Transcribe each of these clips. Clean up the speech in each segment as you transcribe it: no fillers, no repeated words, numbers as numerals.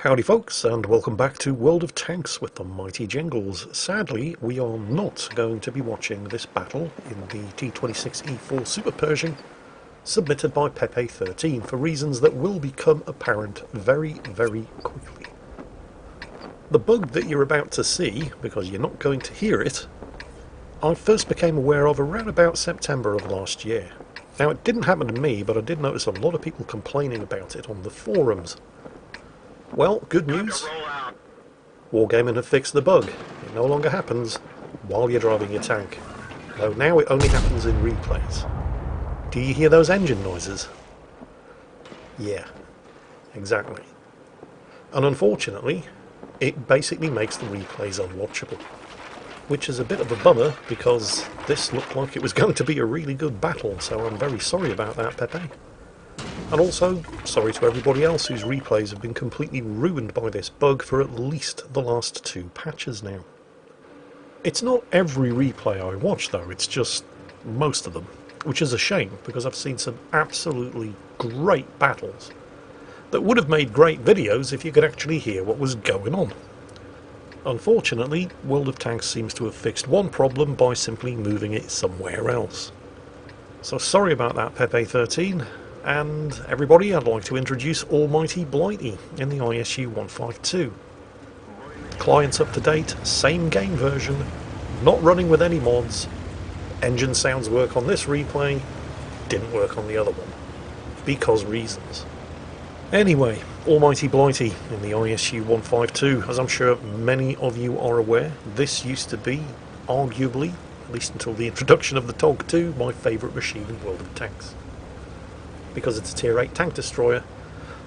Howdy folks, and welcome back to World of Tanks with the mighty Jingles. Sadly, we are not going to be watching this battle in the T26E4 Super Pershing submitted by Pepe13 for reasons that will become apparent very, very quickly. The bug that you're about to see, because you're not going to hear it, I first became aware of around about September of last year. Now, it didn't happen to me, but I did notice a lot of people complaining about it on the forums. Well, good news. Wargaming have fixed the bug. It no longer happens while you're driving your tank. Though now it only happens in replays. Do you hear those engine noises? Yeah, exactly. And unfortunately, it basically makes the replays unwatchable. Which is a bit of a bummer, because this looked like it was going to be a really good battle, so I'm very sorry about that, Pepe. And also, sorry to everybody else whose replays have been completely ruined by this bug for at least the last 2 patches now. It's not every replay I watch though, it's just most of them, which is a shame because I've seen some absolutely great battles that would have made great videos if you could actually hear what was going on. Unfortunately, World of Tanks seems to have fixed one problem by simply moving it somewhere else. So sorry about that, Pepe13. And everybody, I'd like to introduce Almighty Blighty in the ISU 152. Client's up to date, same game version, not running with any mods. Engine sounds work on this replay, didn't work on the other one. Because reasons. Anyway, Almighty Blighty in the ISU 152. As I'm sure many of you are aware, this used to be, arguably, at least until the introduction of the TOG 2, my favourite machine in World of Tanks. Because it's a tier 8 tank destroyer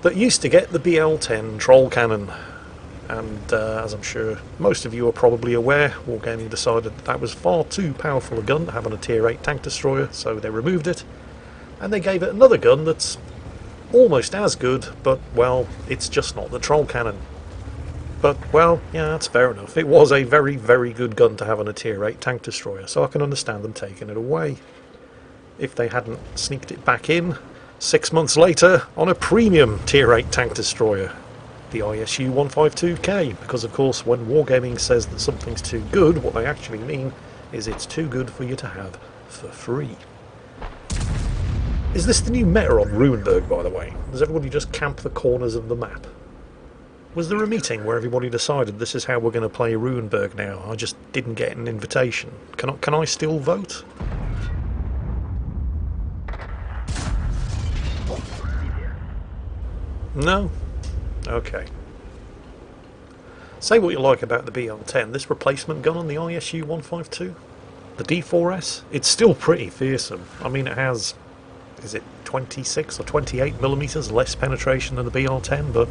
that used to get the BL-10 troll cannon, and as I'm sure most of you are probably aware, Wargaming decided that was far too powerful a gun to have on a tier 8 tank destroyer, so they removed it and they gave it another gun that's almost as good, but well, it's just not the troll cannon. But well, yeah, that's fair enough. It was a very, very good gun to have on a tier 8 tank destroyer, so I can understand them taking it away. If they hadn't sneaked it back in 6 months later on a premium tier 8 tank destroyer, the ISU 152K, because of course when Wargaming says that something's too good, what they actually mean is it's too good for you to have for free. Is this the new meta on Ruinberg, by the way? Does everybody just camp the corners of the map? Was there a meeting where everybody decided this is how we're going to play Ruinberg now? I just didn't get an invitation. Can I still vote? No? Okay. Say what you like about the BL-10, this replacement gun on the ISU 152, the D4S, it's still pretty fearsome. I mean, it has, is it 26 or 28 millimeters less penetration than the BL-10, but,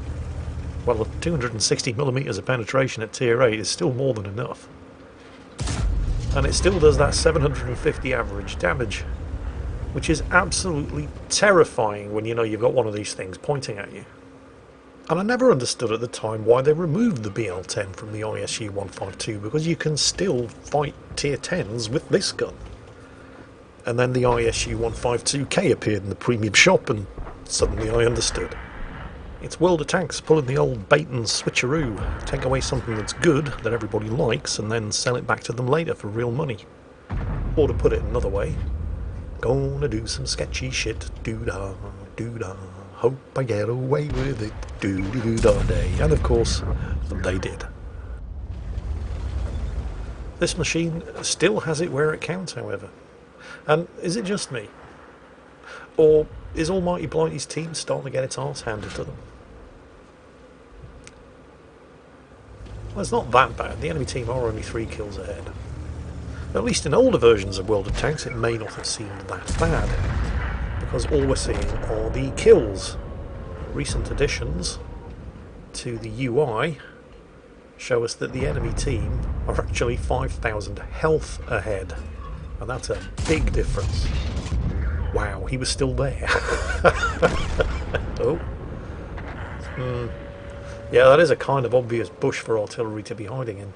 well, 260 millimeters of penetration at tier 8 is still more than enough. And it still does that 750 average damage, which is absolutely terrifying when you know you've got one of these things pointing at you. And I never understood at the time why they removed the BL-10 from the ISU 152, because you can still fight tier 10s with this gun. And then the ISU 152K appeared in the premium shop, and suddenly I understood. It's World of Tanks pulling the old bait and switcheroo, take away something that's good, that everybody likes, and then sell it back to them later for real money. Or to put it another way, gonna do some sketchy shit, doo-dah, doo-dah, hope I get away with it, doo-doo-dah day. And of course, they did. This machine still has it where it counts, however. And is it just me? Or is Almighty Blighty's team starting to get its arse handed to them? Well, it's not that bad. The enemy team are only 3 kills ahead. At least in older versions of World of Tanks it may not have seemed that bad, because all we're seeing are the kills. Recent additions to the UI show us that the enemy team are actually 5,000 health ahead, and that's a big difference. Wow, he was still there. Oh. Yeah, that is a kind of obvious bush for artillery to be hiding in.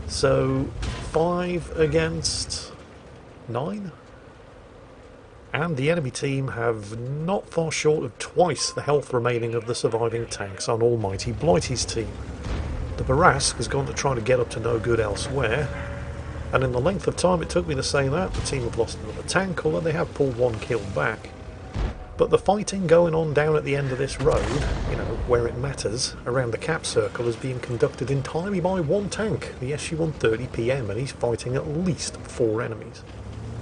So, 5 against 9? and the enemy team have not far short of twice the health remaining of the surviving tanks on Almighty Blighty's team. The Barask has gone to try to get up to no good elsewhere, and in the length of time it took me to say that, the team have lost another tank, although they have pulled one kill back. But the fighting going on down at the end of this road, you know, where it matters, around the cap circle, is being conducted entirely by one tank, the SU-130 PM, and he's fighting at least 4 enemies.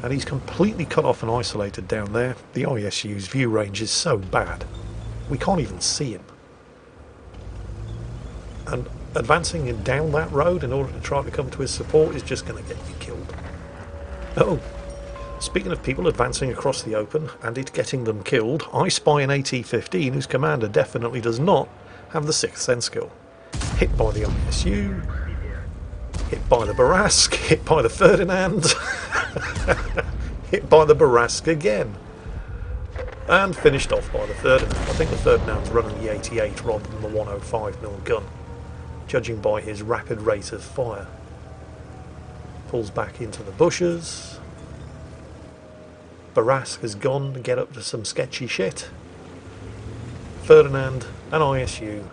And he's completely cut off and isolated down there. The ISU's view range is so bad, we can't even see him. And advancing down that road in order to try to come to his support is just going to get you killed. Oh, speaking of people advancing across the open and it getting them killed, I spy an AT-15 whose commander definitely does not have the 6th sense skill. Hit by the ISU, hit by the Barask, hit by the Ferdinand, hit by the Barask again, and finished off by the Ferdinand. I think the Ferdinand's running the 88 rather than the 105mm gun, judging by his rapid rate of fire. Pulls back into the bushes. Barask has gone to get up to some sketchy shit. Ferdinand and ISU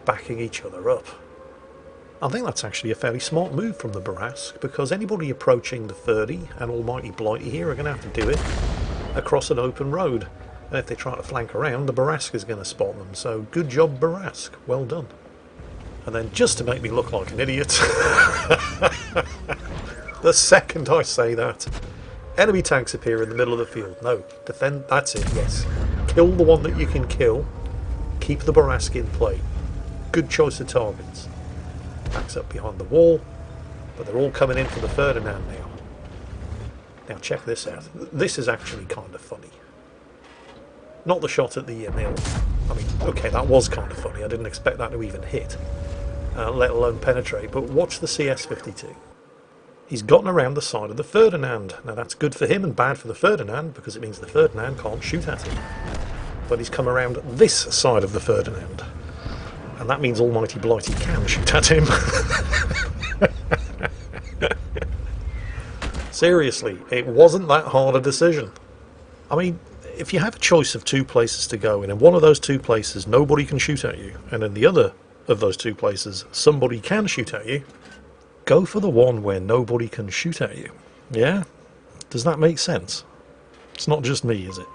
backing each other up. I think that's actually a fairly smart move from the Barask, because anybody approaching the 30 and Almighty Blighty here are going to have to do it across an open road. And if they try to flank around, the Barask is going to spot them. So good job, Barask. Well done. And then, just to make me look like an idiot, the second I say that, enemy tanks appear in the middle of the field. No, defend, that's it, yes. Kill the one that you can kill. Keep the Barask in play. Good choice of targets. Backs up behind the wall, but they're all coming in for the Ferdinand now. Now check this out. This is actually kind of funny. Not the shot at the mill. I mean, okay, that was kind of funny. I didn't expect that to even hit, let alone penetrate. But watch the CS-52. He's gotten around the side of the Ferdinand. Now that's good for him and bad for the Ferdinand, because it means the Ferdinand can't shoot at him. But he's come around this side of the Ferdinand, and that means Almighty Blighty can shoot at him. Seriously, it wasn't that hard a decision. I mean, if you have a choice of 2 places to go, and in one of those 2 places nobody can shoot at you, and in the other of those 2 places somebody can shoot at you, go for the one where nobody can shoot at you. Yeah? Does that make sense? It's not just me, is it?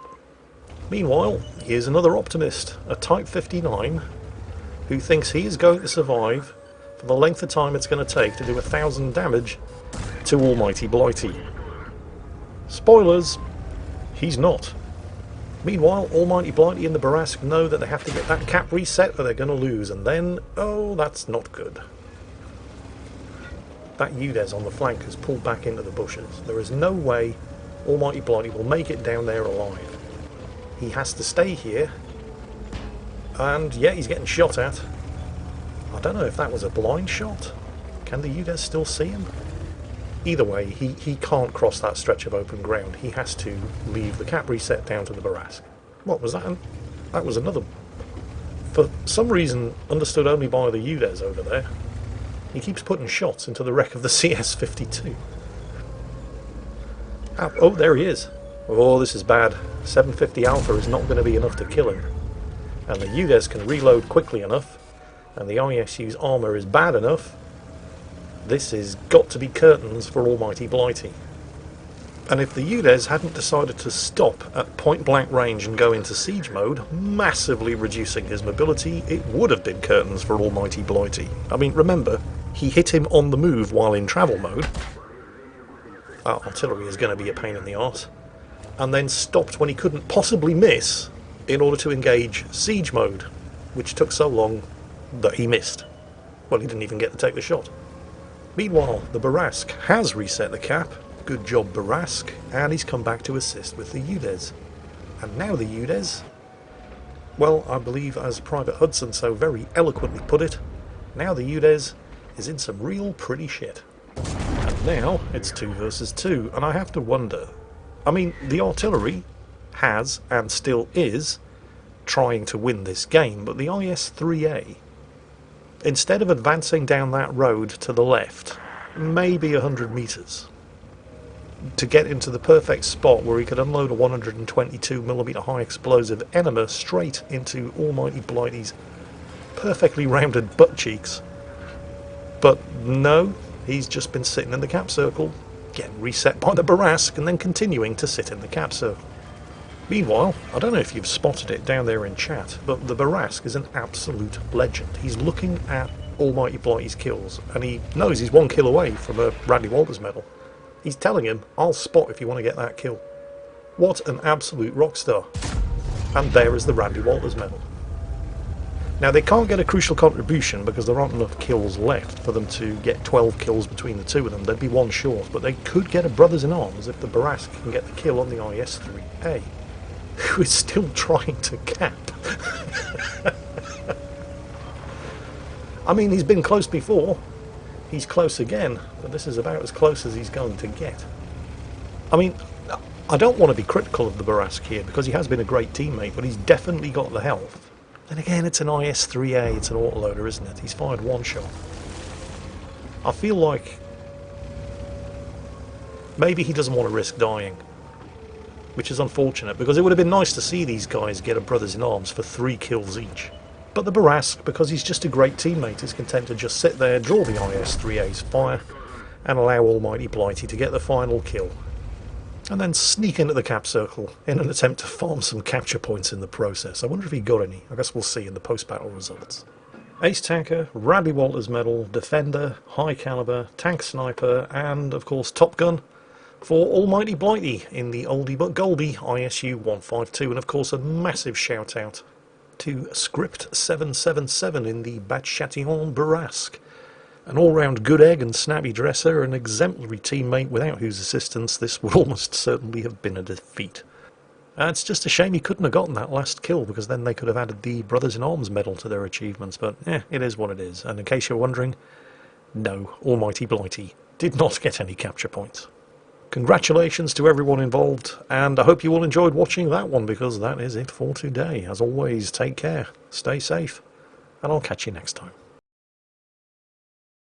Meanwhile, here's another optimist, a Type 59, who thinks he is going to survive for the length of time it's going to take to do 1,000 damage to Almighty Blighty. Spoilers, he's not. Meanwhile, Almighty Blighty and the Barask know that they have to get that cap reset or they're going to lose, and then, oh, that's not good. That UDES on the flank has pulled back into the bushes. There is no way Almighty Blighty will make it down there alive. He has to stay here, and yeah, he's getting shot at. I don't know if that was a blind shot. Can the UDES still see him? Either way, he can't cross that stretch of open ground. He has to leave the cap reset down to the Barask. What was that? That was another, for some reason, understood only by the UDES over there. He keeps putting shots into the wreck of the CS-52. Oh, there he is. Oh, this is bad. 750 Alpha is not going to be enough to kill him. And the UDES can reload quickly enough, and the ISU's armour is bad enough. This has got to be curtains for Almighty Blighty. And if the UDES hadn't decided to stop at point blank range and go into siege mode, massively reducing his mobility, it would have been curtains for Almighty Blighty. I mean, remember, he hit him on the move while in travel mode. Artillery is going to be a pain in the arse. And then stopped when he couldn't possibly miss in order to engage siege mode, which took so long that he missed. Well, he didn't even get to take the shot. Meanwhile, the Barask has reset the cap. Good job, Barask, and he's come back to assist with the UDES. And now the UDES, well, I believe as Private Hudson so very eloquently put it, now the UDES is in some real pretty shit. And now it's 2 versus 2, and I have to wonder, I mean, the artillery has, and still is, trying to win this game, but the IS-3A, instead of advancing down that road to the left, maybe 100 metres, to get into the perfect spot where he could unload a 122mm high explosive enema straight into Almighty Blighty's perfectly rounded butt cheeks. But no, he's just been sitting in the cap circle, getting reset by the Barask, and then continuing to sit in the cap circle. Meanwhile, I don't know if you've spotted it down there in chat, but the Barask is an absolute legend. He's looking at Almighty Blighty's kills, and he knows he's 1 kill away from a Radley Walters medal. He's telling him, I'll spot if you want to get that kill. What an absolute rock star. And there is the Radley Walters medal. Now, they can't get a crucial contribution because there aren't enough kills left for them to get 12 kills between the two of them. They'd be one short, but they could get a Brothers in Arms if the Barask can get the kill on the IS-3A, who is still trying to cap. I mean, he's been close before. He's close again, but this is about as close as he's going to get. I mean, I don't want to be critical of the Barask here because he has been a great teammate, but he's definitely got the health. And again, it's an IS-3A, it's an autoloader, isn't it? He's fired one shot. I feel like maybe he doesn't want to risk dying, which is unfortunate because it would have been nice to see these guys get a Brothers in Arms for 3 kills each. But the Barask, because he's just a great teammate, is content to just sit there, draw the IS-3A's fire, and allow Almighty Blighty to get the final kill. And then sneak into the cap circle in an attempt to farm some capture points in the process. I wonder if he got any. I guess we'll see in the post-battle results. Ace Tanker, Radley Walters medal, Defender, High Caliber, Tank Sniper, and of course Top Gun for Almighty Blighty in the oldie but goldie ISU 152. And of course a massive shout out to Script 777 in the Batchation Barask. An all-round good egg and snappy dresser, an exemplary teammate without whose assistance this would almost certainly have been a defeat. It's just a shame he couldn't have gotten that last kill, because then they could have added the Brothers in Arms medal to their achievements, but it is what it is. And in case you're wondering, no, Almighty Blighty did not get any capture points. Congratulations to everyone involved, and I hope you all enjoyed watching that one, because that is it for today. As always, take care, stay safe, and I'll catch you next time.